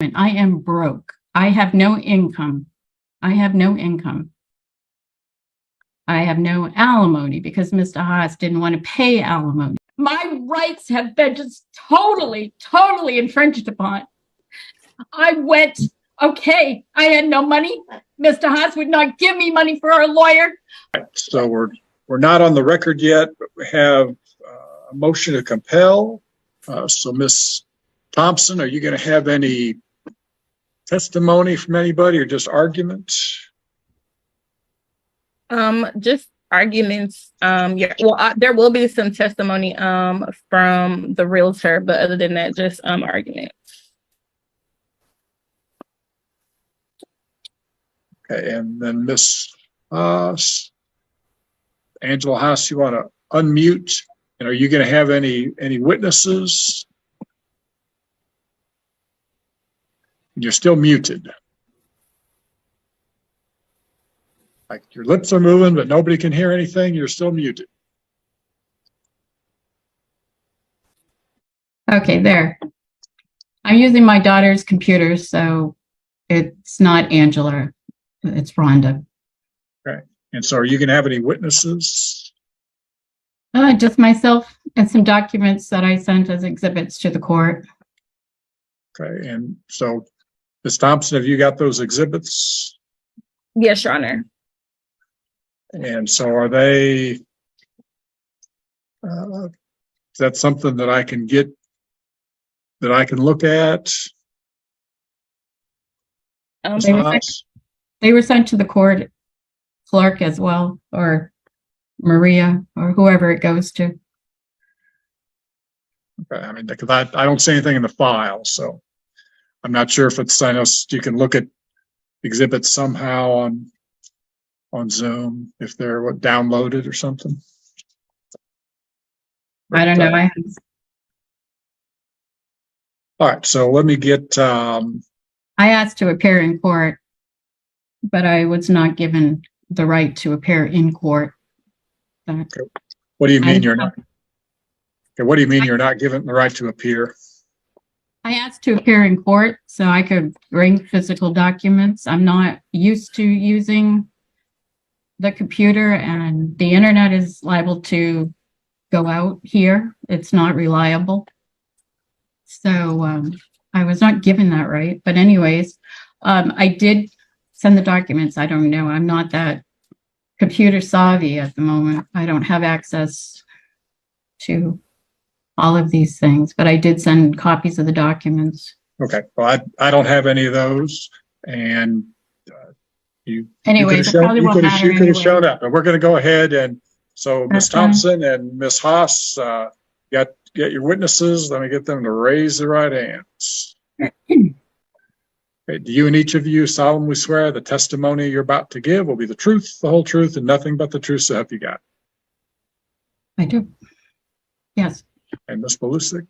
I am broke. I have no income. I have no income. I have no alimony because Mr. Haas didn't want to pay alimony. My rights have been just totally infringed upon. I went, okay, I had no money. Mr. Haas would not give me money for a lawyer. So we're not on the record yet, but we have a motion to compel. So Ms. Thompson, are you going to have any testimony from anybody or just arguments? Just arguments. Yeah, well, there will be some testimony from the realtor, but other than that, just arguments. Okay, and then Ms. Haas, Angela Haas, you want to unmute? And are you going to have any witnesses? You're still muted. Like your lips are moving, but nobody can hear anything. You're still muted. Okay, there. I'm using my daughter's computer, so it's not Angela, it's Rhonda. Okay. And so are you going to have any witnesses? Just myself and some documents that I sent as exhibits to the court. Okay. And so, Ms. Thompson, have you got those exhibits? Yes, Your Honor. And so are they, is that something that I can get, that I can look at? They were sent to the court clerk as well, or Maria, or whoever it goes to. Okay, I mean, because I don't see anything in the file, so I'm not sure if it's, I know you can look at exhibits somehow on Zoom if they're downloaded or something. I don't know. All right, so let me get. I asked to appear in court, but I was not given the right to appear in court. Okay. What do you mean you're not? Okay, what do you mean you're not given the right to appear? I asked to appear in court so I could bring physical documents. I'm not used to using the computer, and the internet is liable to go out here. It's not reliable. So I was not given that right. But anyways, I did send the documents. I don't know. I'm not that computer savvy at the moment. I don't have access to all of these things, but I did send copies of the documents. Okay. Well, I don't have any of those, and you could have shown up, but we're going to go ahead. And so Ms. Thompson and Ms. Haas, get your witnesses. Let me get them to raise their right hands. Okay, do you and each of you solemnly swear the testimony you're about to give will be the truth, the whole truth, and nothing but the truth, so help you God? I do. Yes. And Ms. Belusic?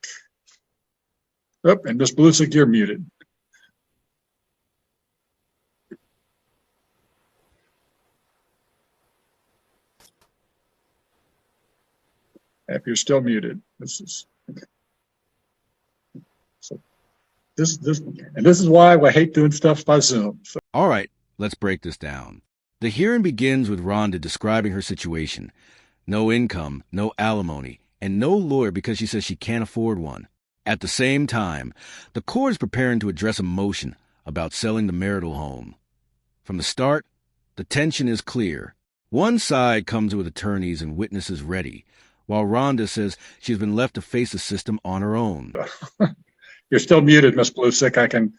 Oh, and Ms. Belusic, you're muted. If you're still muted, this is okay. So this is why I hate doing stuff by Zoom. So. All right, let's break this down. The hearing begins with Rhonda describing her situation. No income, no alimony, and no lawyer because she says she can't afford one. At the same time, the court is preparing to address a motion about selling the marital home. From the start, the tension is clear. One side comes with attorneys and witnesses ready, while Rhonda says she's been left to face the system on her own. You're still muted, Ms. Belusic. I can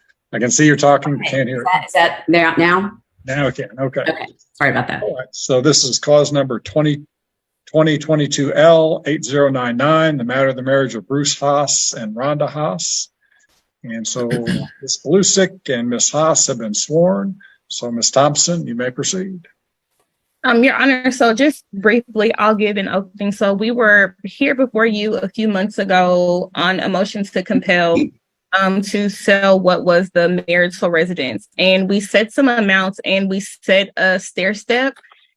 see you're talking, but can't hear. Is that there out now? Now I can. Okay. Okay. Sorry about that. All right. So this is cause number 2022L8099, the matter of the marriage of Bruce Haas and Rhonda Haas. And so Ms. Belusic and Ms. Haas have been sworn. So Ms. Thompson, you may proceed. Your Honor, so just briefly, I'll give an opening. So we were here before you a few months ago on a motion to compel to sell what was the marital residence. And we set some amounts and we set a stair step,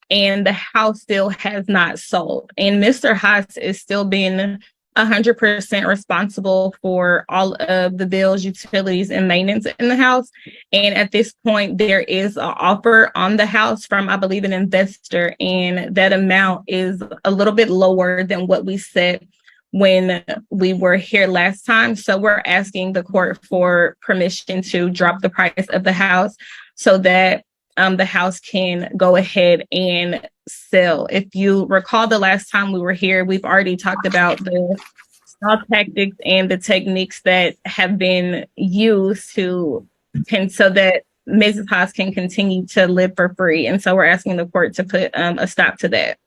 and the house still has not sold. And Mr. Haas is still being 100% responsible for all of the bills, utilities, and maintenance in the house. And at this point, there is an offer on the house from, I believe, an investor, and that amount is a little bit lower than what we set when we were here last time. So we're asking the court for permission to drop the price of the house so that the house can go ahead and sell. If you recall, the last time we were here, we've already talked about the stall tactics and the techniques that have been used so that Mrs. Haas can continue to live for free. And so we're asking the court to put a stop to that.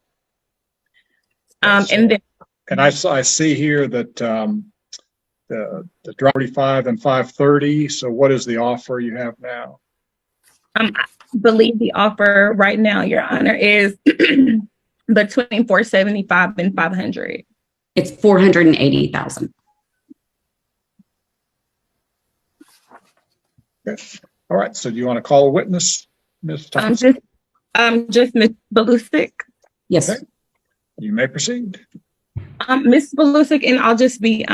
And I see here that the drop 45 and 530. So what is the offer you have now? I believe the offer right now, Your Honor, is between 475 and 500. It's 480,000. Okay. All right. So do you want to call a witness, Ms. Thompson? Just Ms. Belusic. Yes. Okay. You may proceed. Ms. Belusic, and I'll just be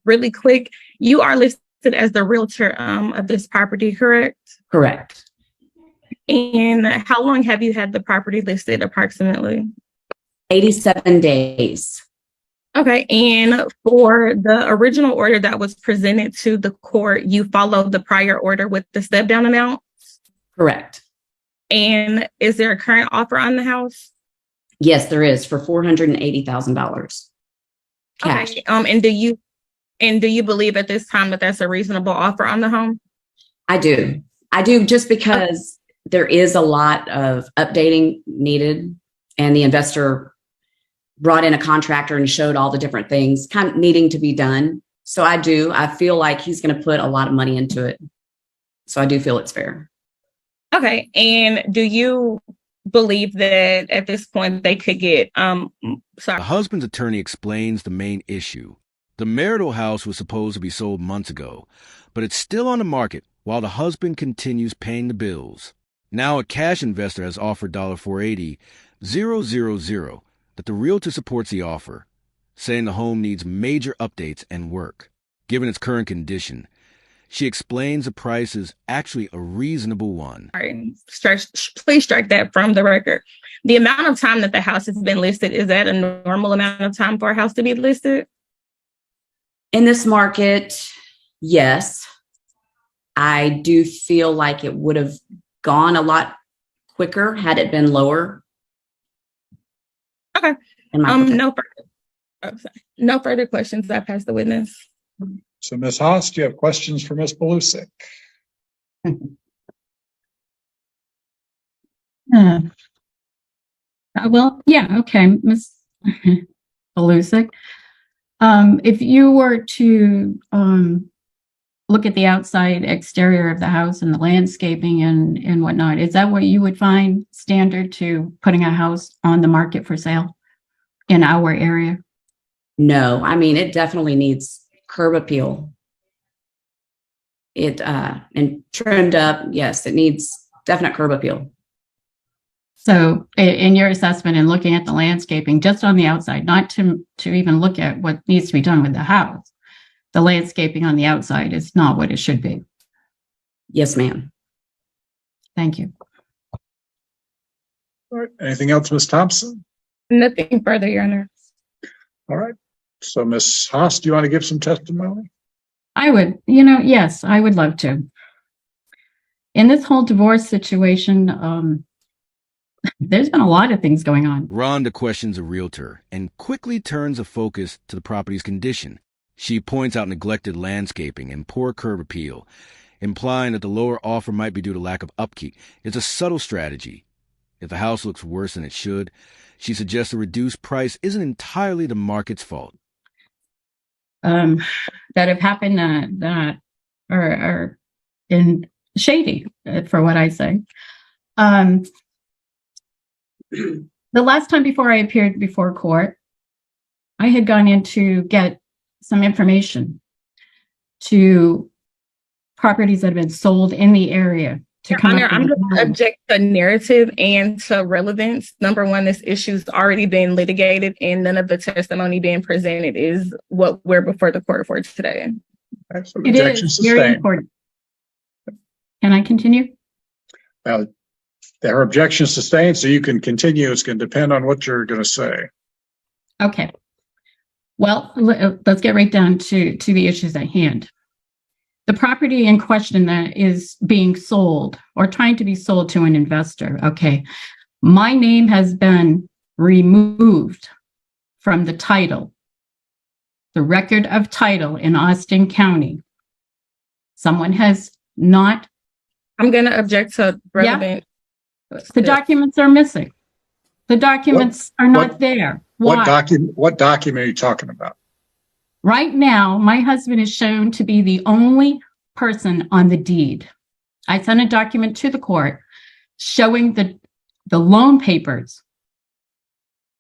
really quick. You are listed as the realtor of this property, correct? Correct. And how long have you had the property listed approximately? 87 days. Okay. And for the original order that was presented to the court, you followed the prior order with the step down amount? Correct. And is there a current offer on the house? Yes, there is, for $480,000 cash. Okay. And do you believe at this time that that's a reasonable offer on the home? I do just because there is a lot of updating needed, and the investor brought in a contractor and showed all the different things kind of needing to be done. So I feel like he's going to put a lot of money into it. So I do feel it's fair. Okay. And do you believe that at this point they could get, The husband's attorney explains the main issue. The marital house was supposed to be sold months ago, but it's still on the market while the husband continues paying the bills. Now a cash investor has offered $480,000 that the realtor supports the offer, saying the home needs major updates and work. Given its current condition, she explains the price is actually a reasonable one. Please strike that from the record. The amount of time that the house has been listed, is that a normal amount of time for a house to be listed? In this market, yes. I do feel like it would have gone a lot quicker had it been lower. Okay. No further questions. I pass the witness. So Ms. Haas, do you have questions for Ms. Belusic? Well, yeah, okay, Ms. Belusic. If you were to look at the outside exterior of the house and the landscaping and whatnot, is that what you would find standard to putting a house on the market for sale in our area? No, I mean, it definitely needs curb appeal. And trimmed up, yes, it needs definite curb appeal. So in your assessment and looking at the landscaping just on the outside, not to even look at what needs to be done with the house, the landscaping on the outside is not what it should be. Yes, ma'am. Thank you. All right. Anything else, Ms. Thompson? Nothing further, Your Honor. All right. So Ms. Haas, do you want to give some testimony? I would, yes, I would love to. In this whole divorce situation, there's been a lot of things going on. Rhonda questions a realtor and quickly turns the focus to the property's condition. She points out neglected landscaping and poor curb appeal, implying that the lower offer might be due to lack of upkeep. It's a subtle strategy. If the house looks worse than it should, she suggests a reduced price isn't entirely the market's fault. That have happened that are in shady, for what I say. The last time before I appeared before court, I had gone in to get some information to properties that have been sold in the area to Your come Honor, up I'm with going to object to narrative and to relevance. Number one, this issue's already been litigated, and none of the testimony being presented is what we're before the court for today. Okay, so It objection is very sustained. important. Can I continue? Well, their objection sustained, so you can continue. It's going to depend on what you're going to say. Okay. Well, let's get right down to the issues at hand. The property in question that is being sold or trying to be sold to an investor. Okay. My name has been removed from the title, the record of title in Austin County. Someone has not. I'm going to object to relevant. The documents are missing. The documents are not there. Why? What document are you talking about? Right now, my husband is shown to be the only person on the deed. I sent a document to the court showing the loan papers,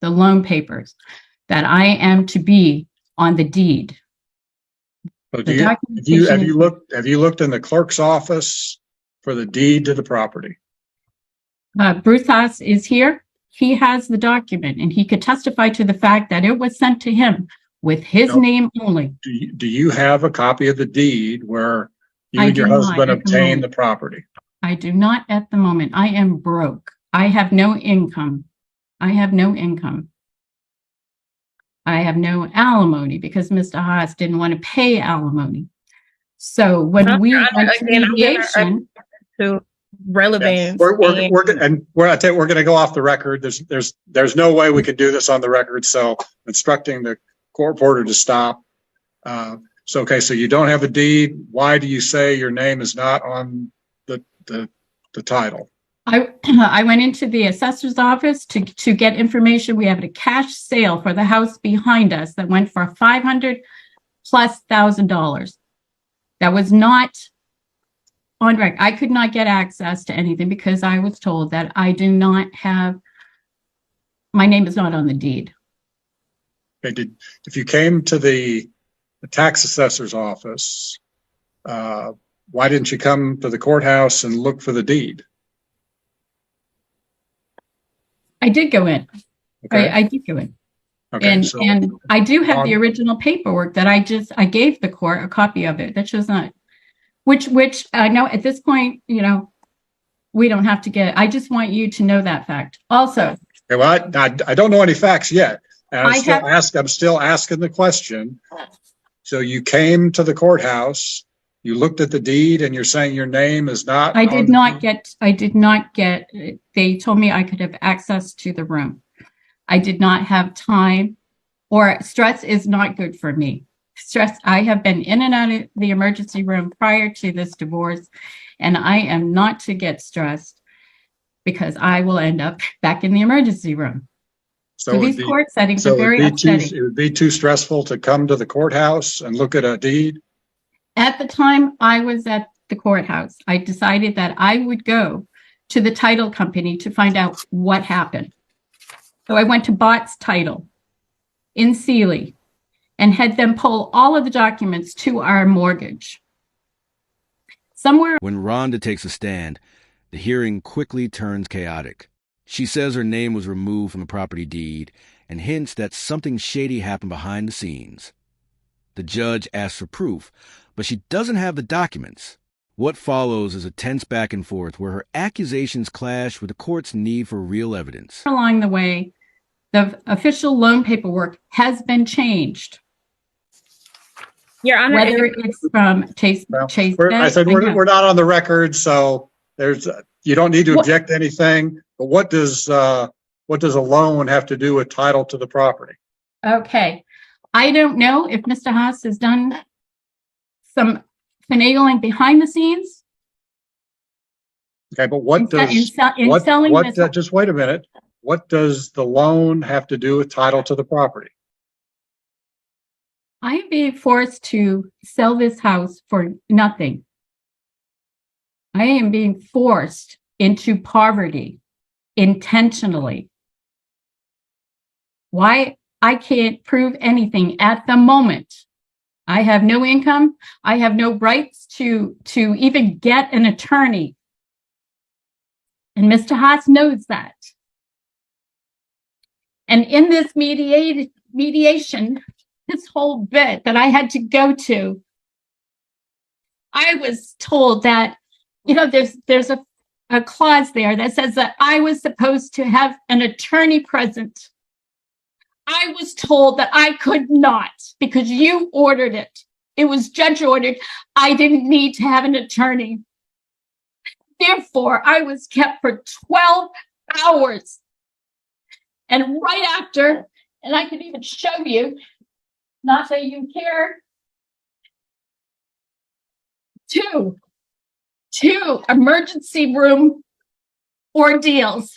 that I am to be on the deed. So have you looked in the clerk's office for the deed to the property? Bruce Haas is here. He has the document, and he could testify to the fact that it was sent to him with his name only. Do you have a copy of the deed where you I and your do not husband at the obtained moment. the property? I do not at the moment. I am broke. I have no income. I have no alimony because Mr. Haas didn't want to pay alimony. So when we went to mediation, To relevance. We're going to go off the record. There's no way we can do this on the record. So instructing the court reporter to stop. So you don't have a deed. Why do you say your name is not on the title? I went into the assessor's office to get information. We have a cash sale for the house behind us that went for $500,000+. That was not on record. I could not get access to anything because I was told that I do not have, my name is not on the deed. Okay, if you came to the tax assessor's office, why didn't you come to the courthouse and look for the deed? I did go in. Okay. I did go in. Okay, and I do have the original paperwork that I gave the court a copy of it. That shows not, which I know at this point, we don't have to get, I just want you to know that fact. Also. Okay, well, I don't know any facts yet. And I'm still asking the question. So you came to the courthouse, you looked at the deed, and you're saying your name is not. I did not get, they told me I could have access to the room. I did not have time, or stress is not good for me. Stress, I have been in and out of the emergency room prior to this divorce, and I am not to get stressed because I will end up back in the emergency room. So these court settings are very upsetting. It would be too stressful to come to the courthouse and look at a deed? At the time I was at the courthouse, I decided that I would go to the title company to find out what happened. So I went to Bott's Title in Sealy and had them pull all of the documents to our mortgage. When Rhonda takes a stand, the hearing quickly turns chaotic. She says her name was removed from the property deed and hints that something shady happened behind the scenes. The judge asks for proof, but she doesn't have the documents. What follows is a tense back and forth where her accusations clash with the court's need for real evidence. Along the way, the official loan paperwork has been changed. Your Honor, whether it's from Chase. I said we're not on the record, so you don't need to object to anything. But what does a loan have to do with title to the property? Okay, I don't know if Mr. Haas has done some finagling behind the scenes. Okay, but what does just wait a minute. What does the loan have to do with title to the property? I am being forced to sell this house for nothing. I am being forced into poverty intentionally. Why? I can't prove anything at the moment. I have no income. I have no rights to even get an attorney And Mr. Haas knows that. And in this mediation, this whole bit that I had to go to, I was told that, there's a clause there that says that I was supposed to have an attorney present. I was told that I could not because you ordered it. It was judge ordered. I didn't need to have an attorney. Therefore, I was kept for 12 hours. And right after, and I can even show you, not that you care, two emergency room ordeals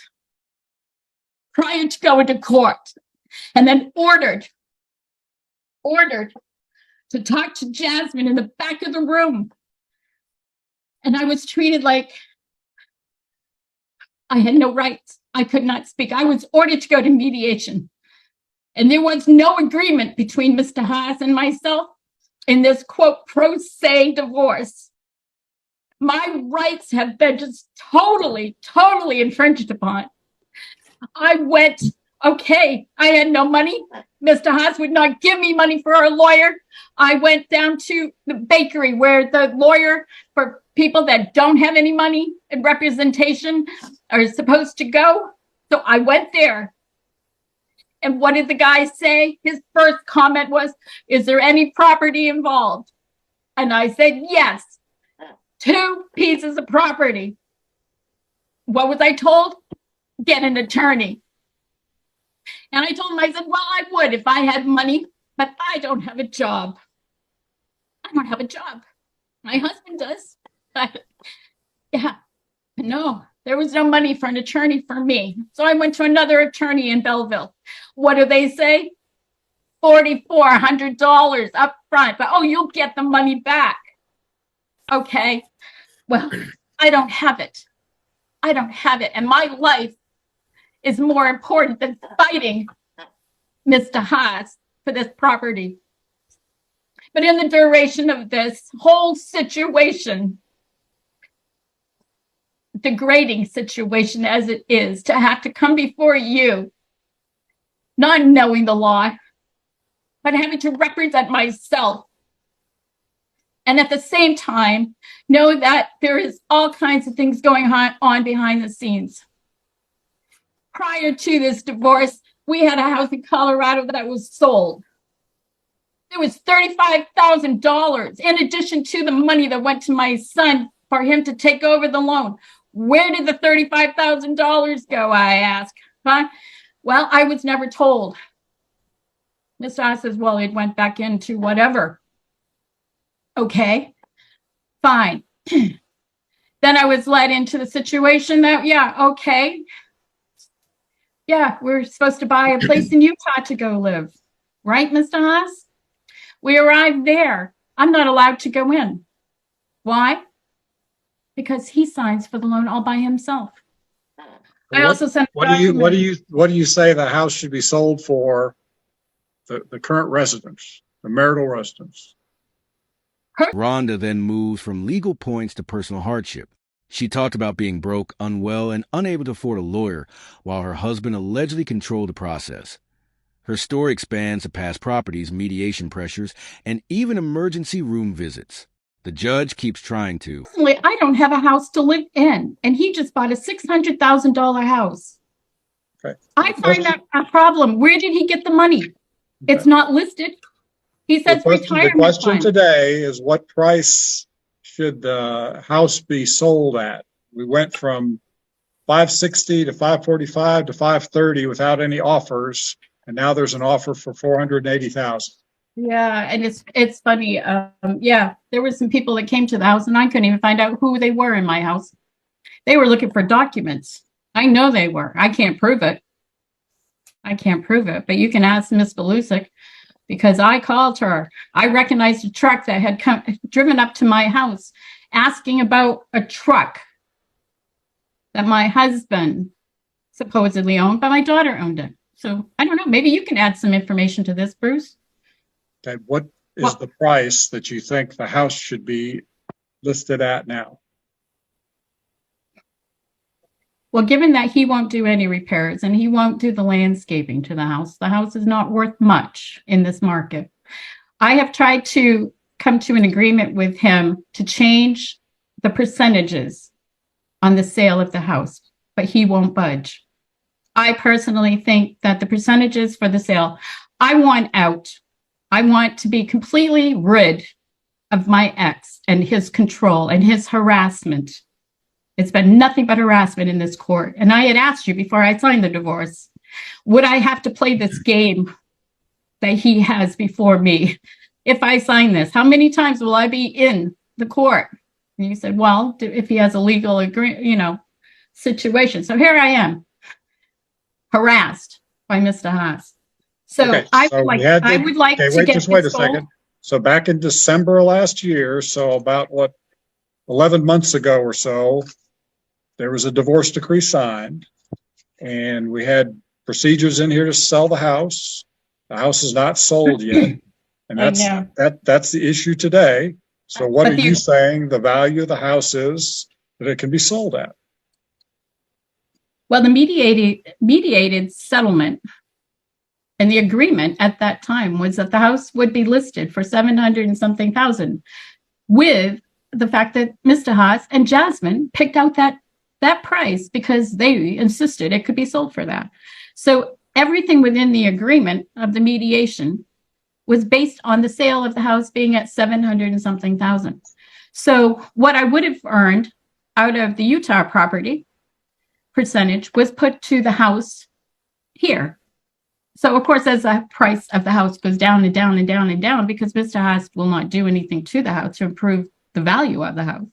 prior to going to court, and then ordered to talk to Jasmine in the back of the room. And I was treated like I had no rights. I could not speak. I was ordered to go to mediation. And there was no agreement between Mr. Haas and myself in this, quote, pro se divorce. My rights have been just totally infringed upon. I went, okay, I had no money. Mr. Haas would not give me money for a lawyer. I went down to the bakery where the lawyer for people that don't have any money and representation are supposed to go. So I went there. And what did the guy say? His first comment was, is there any property involved? And I said, yes, 2 pieces of property. What was I told? Get an attorney. And I told him, I said, well, I would if I had money, but I don't have a job. I don't have a job. My husband does. Yeah, no, there was no money for an attorney for me. So I went to another attorney in Belleville. What do they say? $4,400 up front, but oh, you'll get the money back. Okay, well, I don't have it. I don't have it. And my life is more important than fighting Mr. Haas for this property. But in the duration of this whole situation, degrading situation as it is, to have to come before you, not knowing the law, but having to represent myself. And at the same time, know that there is all kinds of things going on behind the scenes. Prior to this divorce, we had a house in Colorado that was sold. It was $35,000 in addition to the money that went to my son for him to take over the loan. Where did the $35,000 go, I asked. Huh? Well, I was never told. Mr. Haas says, well, it went back into whatever. Okay, fine. Then I was led into the situation that, okay. Yeah, we're supposed to buy a place in Utah to go live. Right, Mr. Haas? We arrived there. I'm not allowed to go in. Why? Because he signs for the loan all by himself. I also sent. What do you say the house should be sold for? The current residence, the marital residence. Rhonda then moves from legal points to personal hardship. She talked about being broke, unwell, and unable to afford a lawyer while her husband allegedly controlled the process. Her story expands to past properties, mediation pressures, and even emergency room visits. The judge keeps trying to. Personally, I don't have a house to live in, and he just bought a $600,000 house. Okay. I find that a problem. Where did he get the money? Okay. It's not listed. He says retirement. The question today is, what price should the house be sold at? We went from $560 to $545 to $530 without any offers, and now there's an offer for $480,000. Yeah, and it's funny. There were some people that came to the house, and I couldn't even find out who they were in my house. They were looking for documents. I know they were. I can't prove it. But you can ask Miss Belusic, because I called her. I recognized a truck that had driven up to my house asking about a truck that my husband supposedly owned, but my daughter owned it. So I don't know. Maybe you can add some information to this, Bruce. Okay, what is the price that you think the house should be listed at now? Well, given that he won't do any repairs and he won't do the landscaping to the house is not worth much in this market. I have tried to come to an agreement with him to change the percentages on the sale of the house, but he won't budge. I personally think that the percentages for the sale, I want out. I want to be completely rid of my ex and his control and his harassment. It's been nothing but harassment in this court. And I had asked you before I signed the divorce, would I have to play this game that he has before me if I sign this? How many times will I be in the court? And you said, well, if he has a legal situation. So here I am, harassed by Mr. Haas. So Okay, I so would we had like, to- I would like Okay, to wait, get just wait a this sold. second. So back in December last year, so about 11 months ago or so, there was a divorce decree signed, and we had procedures in here to sell the house. The house is not sold yet, and I know. that's the issue today. So what But are you saying the value of the house is that it can be sold at? Well, the mediated settlement and the agreement at that time was that the house would be listed for 700 and something thousand, with the fact that Mr. Haas and Jasmine picked out that price because they insisted it could be sold for that. So everything within the agreement of the mediation was based on the sale of the house being at 700 and something thousand. So what I would have earned out of the Utah property percentage was put to the house here. So of course, as the price of the house goes down and down and down and down, because Mr. Haas will not do anything to the house to improve the value of the house,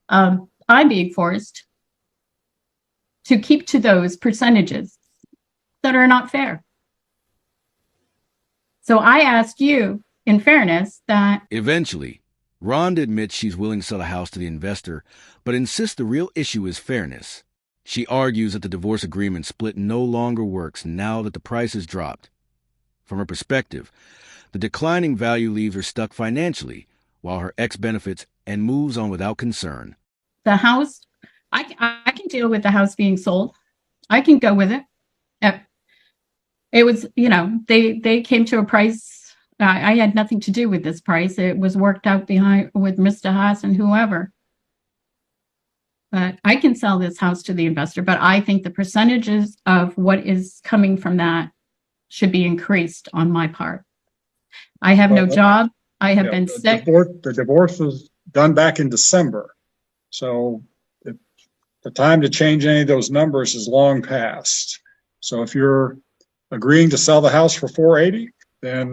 I'm being forced to keep to those percentages that are not fair. So I asked you, in fairness, that Eventually, Rhonda admits she's willing to sell the house to the investor, but insists the real issue is fairness. She argues that the divorce agreement split no longer works now that the price has dropped. From her perspective, the declining value leaves her stuck financially, while her ex benefits and moves on without concern. the house, I can deal with the house being sold. I can go with it. It was, they came to a price. I had nothing to do with this price. It was worked out behind with Mr. Haas and whoever. But I can sell this house to the investor, but I think the percentages of what is coming from that should be increased on my part. I have no Well, job. I have been The sick. divorce was done back in December. So the time to change any of those numbers is long past. So if you're agreeing to sell the house for 480, then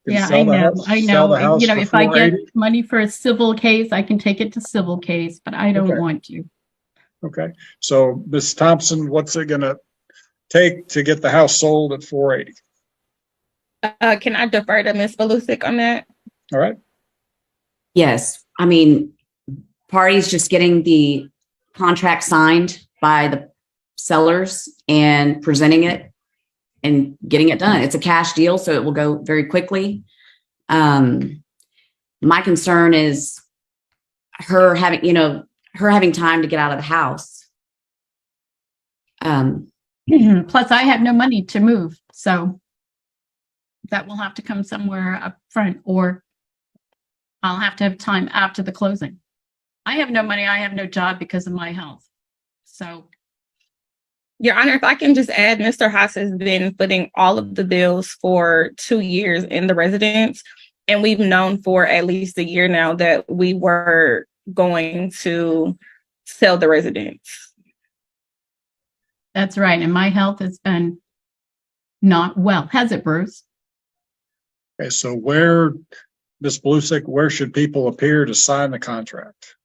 you can Yeah, sell I the know. house- I sell know. the house for If I get 480. money for a civil case, I can take it to civil case, but I don't Okay. want to. Okay. So Ms. Thompson, what's it going to take to get the house sold at 480? Can I defer to Ms. Belusic on that? All right. Yes. I mean, parties just getting the contract signed by the sellers and presenting it and getting it done. It's a cash deal, so it will go very quickly. My concern is her having time to get out of the house. Plus, I have no money to move, so that will have to come somewhere up front, or I'll have to have time after the closing. I have no money. I have no job because of my health. So, Your Honor, if I can just add, Mr. Haas has been footing all of the bills for 2 years in the residence, and we've known for at least a year now that we were going to sell the residence. that's right. And my health has been not well. Has it, Bruce? Okay. So Ms. Belusic, where should people appear to sign the contract?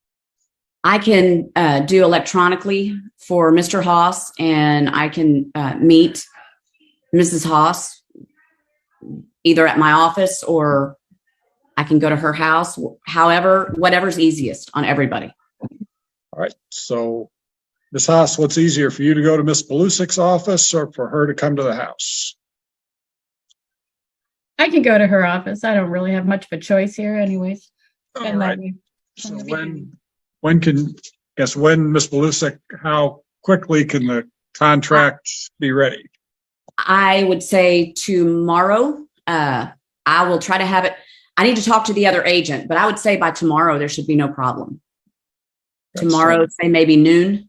I can do electronically for Mr. Haas, and I can meet Mrs. Haas either at my office or I can go to her house. However, whatever's easiest on everybody. All right. So Ms. Haas, what's easier for you to go to Ms. Belusic's office or for her to come to the house? I can go to her office. I don't really have much of a choice here anyways. All And right. that way- So when can guess when, Ms. Belusic, how quickly can the contract be ready? I would say tomorrow. I will try to have it. I need to talk to the other agent, but I would say by tomorrow there should be no problem. Tomorrow, say maybe noon.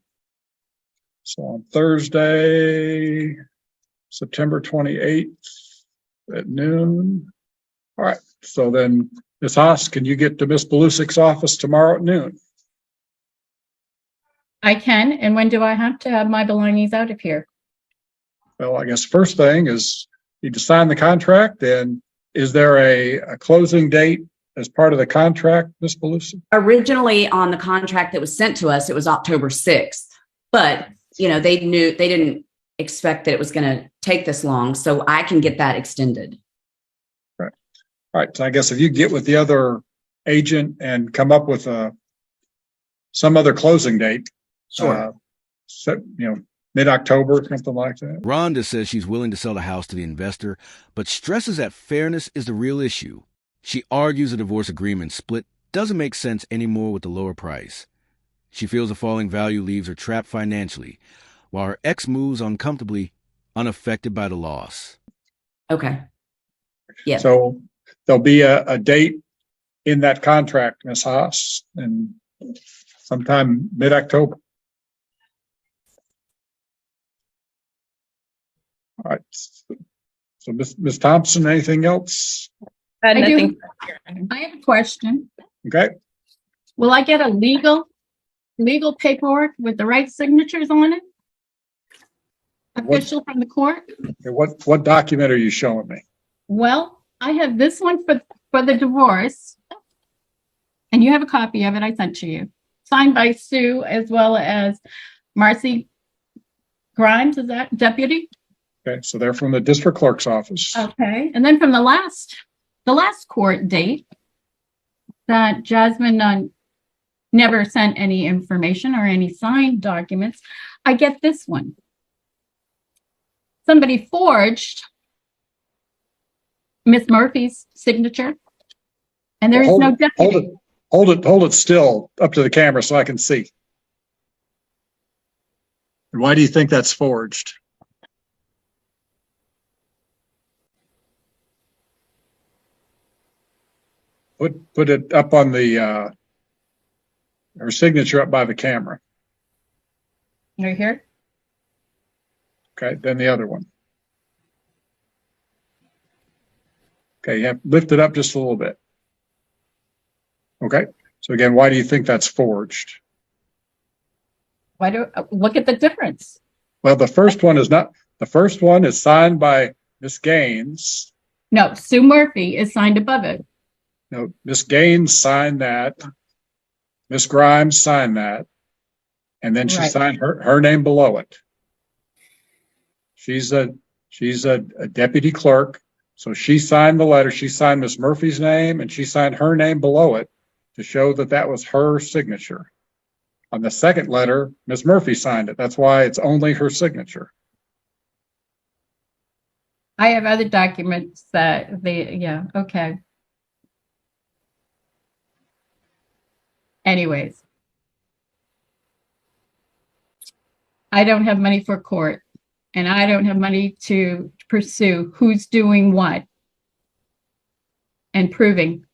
So on Thursday, September 28th at noon. All right. So then, Ms. Haas, can you get to Ms. Belusic's office tomorrow at noon? I can. And when do I have to have my belongings out of here? Well, I guess first thing is you need to sign the contract. And is there a closing date as part of the contract, Ms. Belusic? Originally on the contract that was sent to us, it was October 6th, but they didn't expect that it was going to take this long. So I can get that extended. Right. All right. So I guess if you get with the other agent and come up with some other closing date, Sure. Mid-October, something like that. Rhonda says she's willing to sell the house to the investor, but stresses that fairness is the real issue. She argues a divorce agreement split doesn't make sense anymore with the lower price. She feels the falling value leaves her trapped financially, while her ex moves uncomfortably, unaffected by the loss. Okay. Yeah. So there'll be a date in that contract, Ms. Haas, and sometime mid-October. All right. So Ms. Thompson, anything else? Nothing. I have a question. Okay. Will I get a legal paperwork with the right signatures on it? Official from the court? Okay, what document are you showing me? Well, I have this one for the divorce. And you have a copy of it I sent to you. Signed by Sue as well as Marcy Grimes, is that deputy? Okay, so they're from the district clerk's office. Okay. And then from the last court date that Jasmine never sent any information or any signed documents, I get this one. Somebody forged Miss Murphy's signature, and there is no deputy. Hold it still up to the camera so I can see. And why do you think that's forged? Put it up on her signature up by the camera. Right here. Okay, then the other one. Okay, you have lift it up just a little bit. Okay, so again, why do you think that's forged? Look at the difference? Well, the first one is not. The first one is signed by Miss Gaines. No, Sue Murphy is signed above it. No, Miss Gaines signed that. Miss Grimes signed that, and then she signed her name below it. She's a deputy clerk, so she signed the letter. She signed Miss Murphy's name, and she signed her name below it to show that that was her signature. On the second letter, Miss Murphy signed it. That's why it's only her signature. I have other documents that okay. Anyways, I don't have money for court, and I don't have money to pursue who's doing what and proving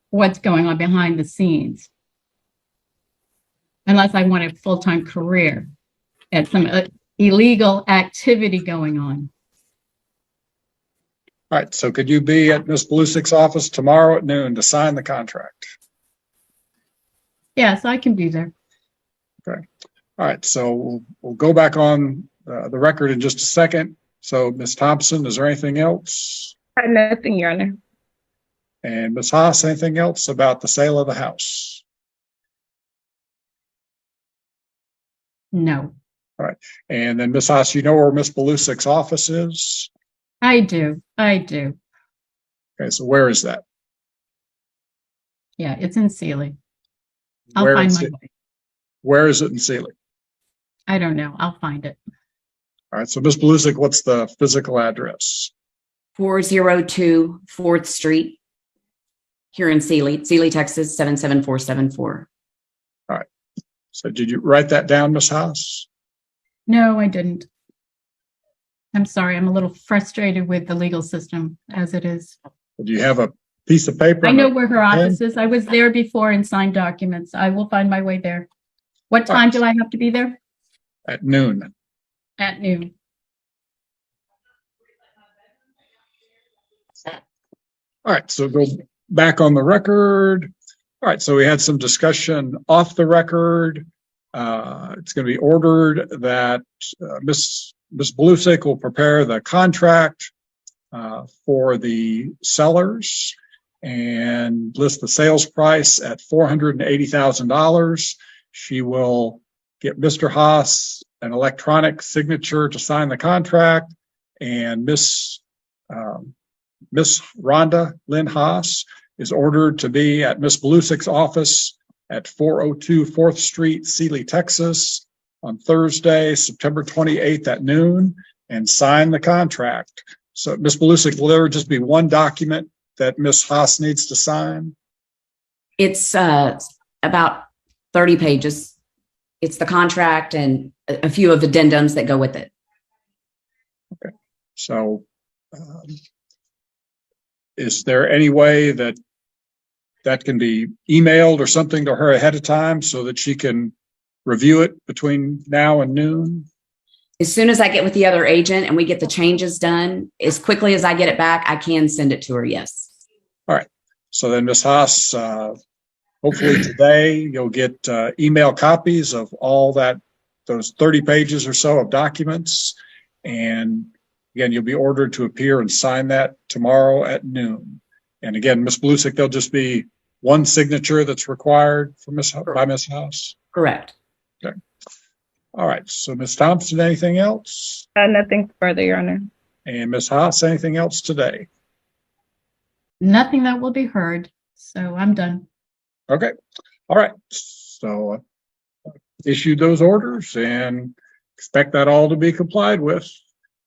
what's going on behind the scenes, unless I want a full-time career at some illegal activity going on. All right, so could you be at Ms. Belusic's office tomorrow at noon to sign the contract? Yes, I can be there. Okay. All right, so we'll go back on the record in just a second. So, Ms. Thompson, is there anything else? Nothing, Your Honor. And Ms. Haas, anything else about the sale of the house? No. All right. And then, Ms. Haas, you know where Ms. Belusic's office is? I do. Okay, so where is that? Yeah, it's in Sealy. I'll find my way. Where is it in Sealy? I don't know. I'll find it. All right, so Ms. Belusic, what's the physical address? 402 4th Street here in Sealy, Texas, 77474. So did you write that down, Ms. Haas? No, I didn't. I'm sorry. I'm a little frustrated with the legal system as it is. Do you have a piece of paper? I know where her pen? office is. I was there before and signed documents. I will find my way there. What time do I have to be there? At noon. At noon. All right, so go back on the record. All right, so we had some discussion off the record. It's going to be ordered that Ms. Blusick will prepare the contract for the sellers and list the sales price at $480,000. She will get Mr. Haas an electronic signature to sign the contract, and Miss Rhonda Lynn Haas is ordered to be at Miss Blusick's office at 402 4th Street, Sealy, Texas, on Thursday, September 28th at noon, and sign the contract. So Miss Blusick, will there just be one document that Miss Haas needs to sign? It's about 30 pages. It's the contract and a few of addendums that go with it. Okay. So is there any way that can be emailed or something to her ahead of time so that she can review it between now and noon? As soon as I get with the other agent and we get the changes done, as quickly as I get it back, I can send it to her. Yes. All right. So then, Ms. Haas, hopefully today you'll get email copies of all those 30 pages or so of documents. And again, you'll be ordered to appear and sign that tomorrow at noon. And again, Ms. Blusick, there'll just be one signature that's required by Ms. Haas. Correct. Okay. All right. So Ms. Thompson, anything else? Nothing further, Your Honor. And Ms. Haas, anything else today? Nothing that will be heard. So I'm done. Okay. All right. So issue those orders and expect that all to be complied with.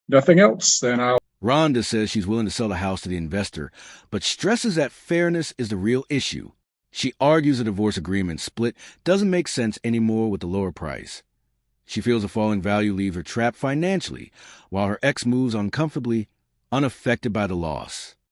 Nothing else, then Rhonda says she's willing to sell the house to the investor, but stresses that fairness is the real issue. She argues a divorce agreement split doesn't make sense anymore with the lower price. She feels a fall in value leaves her trapped financially, while her ex moves on comfortably, unaffected by the loss.